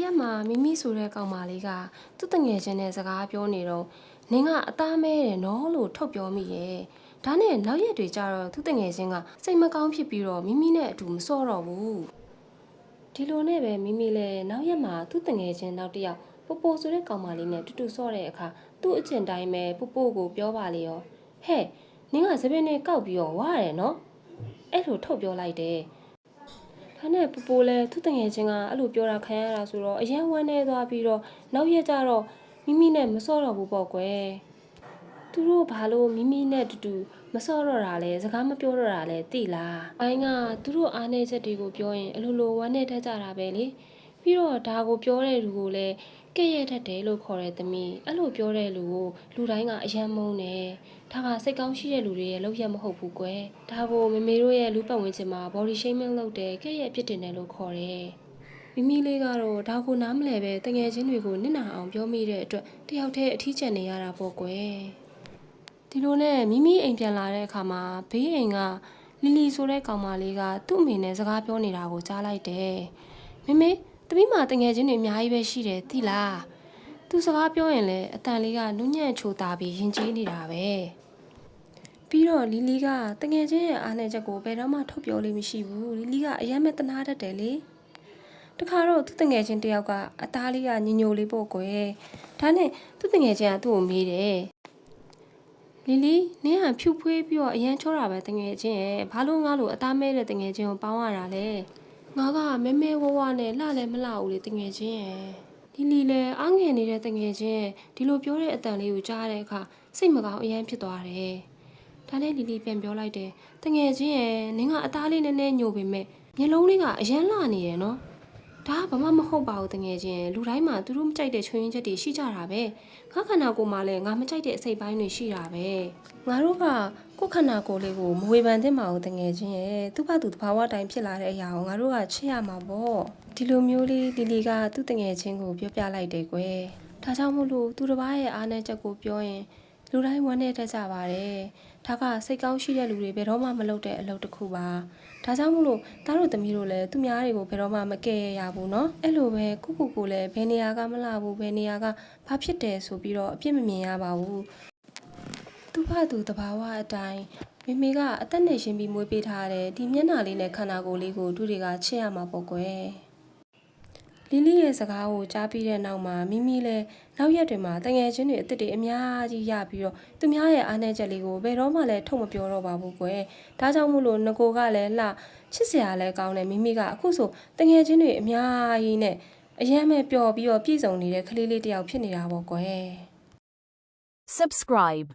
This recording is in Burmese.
ရက်မှာမိမိဆိုတဲ့ကောင်မလေးကသူ့တငယ်ချင်းနဲ့စကားပြောနေတော့နင်ကအသားမဲတယ်နော်လို့ထုတ်ပြောမိရဲ့ဒါနဲ့နောက်ရက်တွေကျတော့သူ့တငယ်ချင်းကစိတ်မကောင်းဖြစ်ပြီးတော့မိမိနဲ့အတူမစော့တော့ဘူးဒီလိုနဲ့ပဲမိမိလည်းနောက်ရက်မှာသူ့တငယ်ချင်းနောက်တစ်ယောက်ပိုပိုဆိုတဲ့ကောင်မလေးနဲ့တူတူစော့တဲ့အခါသူ့အကျင့်တိုင်းပဲပိုပိုကိုပြောပါလေရောဟဲ့နင်ကစပင်းနဲ့ကောက်ပြီးတော့ဝါရတယ်နော်အဲ့လိုထုတ်ပြောလိုက်တယ်ဒါနဲ့ပိုပိုလဲသူ့တငယ်ချင်းကအဲ့လိုပြောတာခံရတာဆိုတော့အယံဝမ်းနေသွားပြီးတော့နောက်ရက်ကျတော့မိမိနဲ့မစော့တော့ဘူးပေါ့ကွယ်သူတို့ဘာလို့မိမိနဲ့တူတူမစော့တော့တာလဲစကားမပြောတော့တာလဲသိလားအိုင်းကသူတို့အားနေချက်တွေကိုပြောရင်အလိုလိုဝမ်းနေတတ်ကြတာပဲလေပြီးတော့ဒါကိုပြောတဲ့လူကိုလည်းကဲ့ရဲ့တတ်တယ်လို့ခေါ်တဲ့သမီးအဲ့လိုပြောတဲ့လူကိုလူတိုင်းကအယံမုန်းတယ်ဒါကစိတ်ကောင်းရှိတဲ့လူတွေရဲ့လုပ်ရမဟုတ်ဘူးကွယ်ဒါကိုမမေတို့ရဲ့လူပတ်ဝန်းကျင်မှာ body shaming လုပ်တယ်ကဲ့ရဲ့ဖြစ်တင်တယ်လို့ခေါ်တယ်မိမိလေးကတော့ဒါကိုနားမလဲပဲတငယ်ချင်းတွေကိုနစ်နာအောင်ပြောမိတဲ့အတွက်တယောက်တည်းအထီးကျန်နေရတာပေါ့ကွယ်ဒီလိုနဲ့မိမိအိမ်ပြန်လာတဲ့အခါမှာဘေးအိမ်ကလီလီဆိုတဲ့ကောင်မလေးကသူ့အမေနဲ့စကားပြောနေတာကိုကြားလိုက်တယ်မမေသမီးမတငယ်ချင်းတွေအများကြီးပဲရှိတယ်သိလားသူစကားပြောရင်လည်းအတန်လေးကနုညံ့ချိုတာပြီးရင်ကျေးနေတာပဲပြီးတော့လီလီကတငယ်ချင်းရဲ့အားနည်းချက်ကိုဘယ်တော့မှထုတ်ပြောလို့မရှိဘူးလီလီကအယမ်းမဲ့တနာတတ်တယ်လေတခါတော့သူ့တငယ်ချင်းတယောက်ကအသားလေးကညညိုလေးပေါ့ကွယ်ဒါနဲ့သူ့တငယ်ချင်းကသူ့ကိုမေးတယ်လီလီနင်းကဖြူဖွေးပြီးတော့အရန်ချောတာပဲတငယ်ချင်းရဲ့ဘာလို့ငါ့လိုအသားမဲတဲ့တငယ်ချင်းကိုပေါင်းရတာလဲငါကမဲမဲဝဝနဲ့လှလည်းမလှဘူးလေတငယ်ချင်းရဲ့လီလီလည်းအားငယ်နေတဲ့တငယ်ချင်းရဲ့ဒီလိုပြောတဲ့အတန်လေးကိုကြားတဲ့အခါစိတ်မကောင်းအရန်ဖြစ်သွားတယ်ဒါနဲ့လီလီပြန်ပြောလိုက်တယ်တငယ်ချင်းရဲ့နင်းကအသားလေးနည်းနည်းညိုပေမဲ့မျက်လုံးလေးကအရန်လှနေတယ်နော်ဒါကဘာမှမဟုတ်ပါဘူးတငယ်ချင်းလူတိုင်းမှာသူတို့မကြိုက်တဲ့ချွေးရင်းချက်တွေရှိကြတာပဲငါခန္ဓာကိုယ်မှာလည်းငါမကြိုက်တဲ့အစိတ်ပိုင်းတွေရှိတာပဲငါတို့ကကိုယ်ခန္ဓာကိုယ်လေးကိုမဝေဖန်သင့်ပါဘူးတငယ်ချင်းရဲ့သူ့ဘာသူတဘာဝတိုင်းဖြစ်လာတဲ့အရာကိုငါတို့ကချစ်ရမှာပေါ့ဒီလိုမျိုးလေးလီလီကသူ့တငယ်ချင်းကိုပြောပြလိုက်တယ်ကွယ်ဒါကြောင့်မို့လို့သူတစ်ပါးရဲ့အားနည်းချက်ကိုပြောရင်လူတိုင်းဝမ်းနေတတ်ကြပါတယ်ဒါကစိတ်ကောင်းရှိတဲ့လူတွေဘယ်တော့မှမလုပ်တဲ့အလုပ်တစ်ခုပါဒါကြောင့်မို့လို့သားတို့သမီးတို့လည်းသူများတွေကိုဘယ်တော့မှမကဲ့ရဘူးเนาะအဲ့လိုပဲကိုလည်းဘယ်နေရာကမလှဘူးဘယ်နေရာကဘာဖြစ်တယ်ဆိုပြီးတော့အပြစ်မမြင်ရပါဘူးသူ့ဘာသူတဘာဝအတိုင်းမိမိကအသက်နဲ့ရှင်ပြီးမွေးပေးထားတဲ့ဒီမျက်နှာလေးနဲ့ခန္ဓာကိုယ်လေးကိုသူတွေကချစ်ရမှာပေါ့ကွယ်လီလီရဲ့စကားကိုကြားပြီးတဲ့နောက်မှာမိမိလည်းနောက်ရက်တွေမှာတငယ်ချင်းတွေအစ်စ်တွေအများကြီးရပြီးတော့သူများရဲ့အားနည်းချက်လေးကိုဘယ်တော့မှလည်းထုတ်မပြောတော့ပါဘူးကွယ်ဒါကြောင့်မို့လို့ငကိုကလည်းလှချစ်စရာလည်းကောင်းတယ်မိမိကအခုဆိုတငယ်ချင်းတွေအများကြီးနဲ့အယမ်းပဲပျော်ပြီးတော့ပြည့်စုံနေတဲ့ကလေးလေးတစ်ယောက်ဖြစ်နေတာပေါ့ကွယ် Subscribe